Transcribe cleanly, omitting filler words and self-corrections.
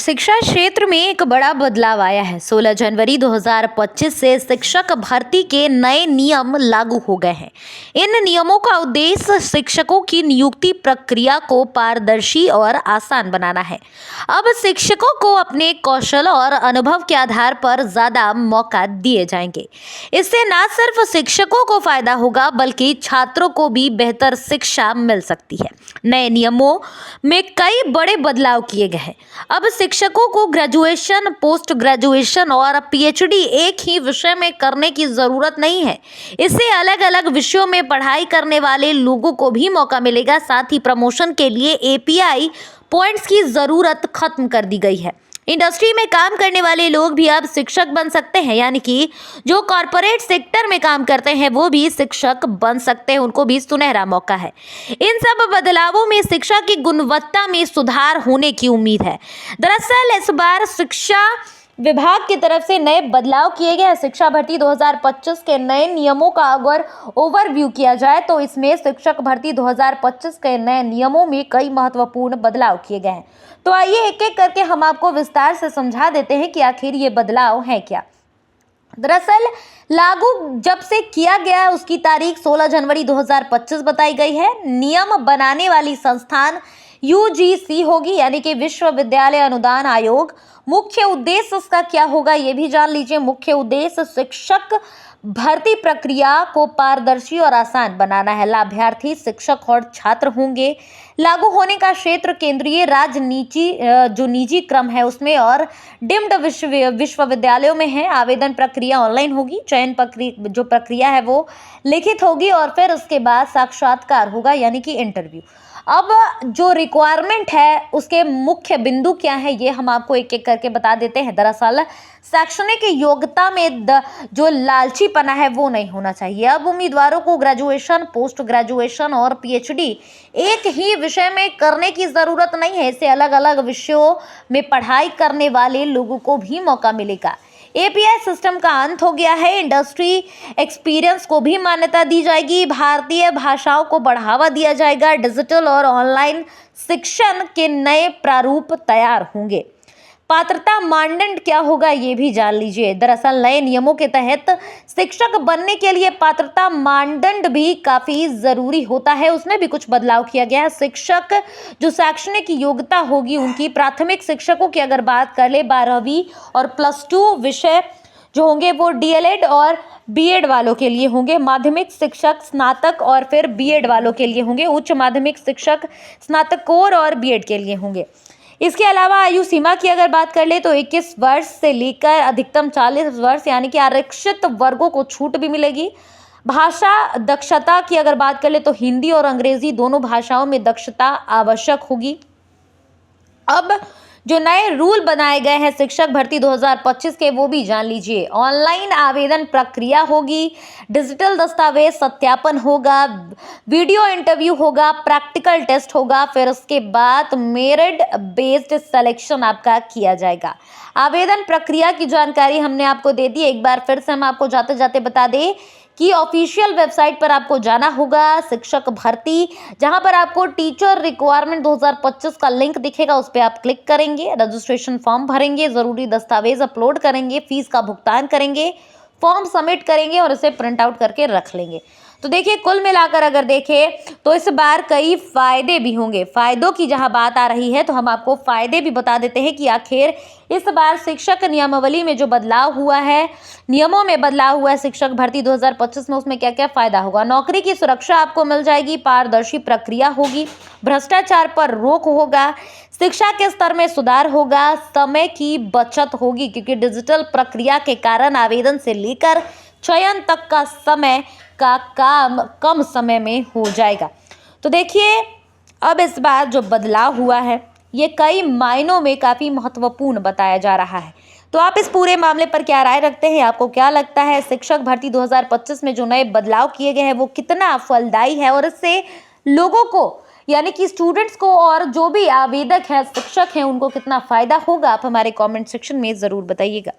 शिक्षा क्षेत्र में एक बड़ा बदलाव आया है। 16 जनवरी 2025 से शिक्षक भर्ती के नए नियम लागू हो गए हैं। इन नियमों का उद्देश्य शिक्षकों की नियुक्ति प्रक्रिया को पारदर्शी और आसान बनाना है। अब शिक्षकों को अपने कौशल और अनुभव के आधार पर ज्यादा मौका दिए जाएंगे। इससे न सिर्फ शिक्षकों को फायदा होगा बल्कि छात्रों को भी बेहतर शिक्षा मिल सकती है। नए नियमों में कई बड़े बदलाव किए गए हैं। अब शिक्षकों को ग्रेजुएशन, पोस्ट ग्रेजुएशन और पीएचडी एक ही विषय में करने की जरूरत नहीं है। इससे अलग अलग विषयों में पढ़ाई करने वाले लोगों को भी मौका मिलेगा। साथ ही प्रमोशन के लिए एपीआई पॉइंट्स की जरूरत खत्म कर दी गई है। इंडस्ट्री में काम करने वाले लोग भी अब शिक्षक बन सकते हैं, यानी कि जो कॉरपोरेट सेक्टर में काम करते हैं वो भी शिक्षक बन सकते हैं, उनको भी सुनहरा मौका है। इन सब बदलावों में शिक्षा की गुणवत्ता में सुधार होने की उम्मीद है। दरअसल इस बार शिक्षा विभाग की तरफ से नए बदलाव किए गए हैं। शिक्षा भर्ती 2025 के नए नियमों का अगर ओवरव्यू किया जाए तो इसमें शिक्षक भर्ती 2025 के नए नियमों में कई महत्वपूर्ण बदलाव किए गए हैं। तो आइए एक एक करके हम आपको विस्तार से समझा देते हैं कि आखिर ये बदलाव है क्या। दरअसल लागू जब से किया गया उसकी तारीख 16 जनवरी 2025 बताई गई है। नियम बनाने वाली संस्थान यूजीसी होगी, यानी कि विश्वविद्यालय अनुदान आयोग। मुख्य उद्देश्य उसका क्या होगा ये भी जान लीजिए। मुख्य उद्देश्य शिक्षक भर्ती प्रक्रिया को पारदर्शी और आसान बनाना है। लाभार्थी शिक्षक और छात्र होंगे। लागू होने का क्षेत्र केंद्रीय, राज्य, जो निजी क्रम है उसमें और डीम्ड विश्वविद्यालयों में है। आवेदन प्रक्रिया ऑनलाइन होगी। चयन जो प्रक्रिया है वो लिखित होगी और फिर उसके बाद साक्षात्कार होगा, यानी कि इंटरव्यू। अब जो रिक्वायरमेंट है उसके मुख्य बिंदु क्या है ये हम आपको एक एक करके बता देते हैं। दरअसल शैक्षणिक योग्यता में जो लालचीपना है वो नहीं होना चाहिए। अब उम्मीदवारों को ग्रेजुएशन, पोस्ट ग्रेजुएशन और पीएचडी एक ही विषय में करने की जरूरत नहीं है। इससे अलग अलग विषयों में पढ़ाई करने वाले लोगों को भी मौका मिलेगा। एपीआई सिस्टम का अंत हो गया है। इंडस्ट्री एक्सपीरियंस को भी मान्यता दी जाएगी। भारतीय भाषाओं को बढ़ावा दिया जाएगा। डिजिटल और ऑनलाइन शिक्षण के नए प्रारूप तैयार होंगे। पात्रता मानदंड क्या होगा ये भी जान लीजिए। दरअसल नए नियमों के तहत शिक्षक बनने के लिए पात्रता मानदंड भी काफी जरूरी होता है, उसमें भी कुछ बदलाव किया गया है। शिक्षक जो शैक्षणिक योग्यता होगी उनकी, प्राथमिक शिक्षकों की अगर बात कर ले 12वीं और +2 विषय जो होंगे वो डीएलएड और बीएड वालों के लिए होंगे। माध्यमिक शिक्षक स्नातक और फिर बीएड वालों के लिए होंगे। उच्च माध्यमिक शिक्षक स्नातकोत्तर और बीएड के लिए होंगे। इसके अलावा आयु सीमा की अगर बात कर ले तो 21 वर्ष से लेकर अधिकतम 40 वर्ष, यानी कि आरक्षित वर्गों को छूट भी मिलेगी। भाषा दक्षता की अगर बात कर ले तो हिंदी और अंग्रेजी दोनों भाषाओं में दक्षता आवश्यक होगी। अब जो नए रूल बनाए गए हैं शिक्षक भर्ती 2025 के वो भी जान लीजिए। ऑनलाइन आवेदन प्रक्रिया होगी। डिजिटल दस्तावेज सत्यापन होगा। वीडियो इंटरव्यू होगा। प्रैक्टिकल टेस्ट होगा। फिर उसके बाद मेरिट बेस्ड सिलेक्शन आपका किया जाएगा। आवेदन प्रक्रिया की जानकारी हमने आपको दे दी। एक बार फिर से हम आपको जाते जाते बता दें कि ऑफिशियल वेबसाइट पर आपको जाना होगा। शिक्षक भर्ती जहां पर आपको टीचर रिक्वायरमेंट 2025 का लिंक दिखेगा, उस पर आप क्लिक करेंगे। रजिस्ट्रेशन फॉर्म भरेंगे, जरूरी दस्तावेज अपलोड करेंगे, फीस का भुगतान करेंगे, फॉर्म सबमिट करेंगे और इसे प्रिंट आउट करके रख लेंगे। तो देखिए कुल मिलाकर अगर देखें तो इस बार कई फायदे भी होंगे। फायदों की जहां बात आ रही है तो हम आपको फायदे भी बता देते हैं कि आखिर इस बार शिक्षक नियमावली में जो बदलाव हुआ है, नियमों में बदलाव हुआ है शिक्षक भर्ती 2025 में, उसमें क्या क्या फायदा होगा। नौकरी की सुरक्षा आपको मिल जाएगी। पारदर्शी प्रक्रिया होगी। भ्रष्टाचार पर रोक होगा। शिक्षा के स्तर में सुधार होगा। समय की बचत होगी क्योंकि डिजिटल प्रक्रिया के कारण आवेदन से लेकर चयन तक का समय का काम कम समय में हो जाएगा। तो देखिए अब इस बार जो बदलाव हुआ है ये कई मायनों में काफ़ी महत्वपूर्ण बताया जा रहा है। तो आप इस पूरे मामले पर क्या राय रखते हैं? आपको क्या लगता है शिक्षक भर्ती 2025 में जो नए बदलाव किए गए हैं वो कितना फलदायी है और इससे लोगों को, यानी कि स्टूडेंट्स को और जो भी आवेदक हैं, शिक्षक हैं, उनको कितना फ़ायदा होगा? आप हमारे कमेंट सेक्शन में ज़रूर बताइएगा।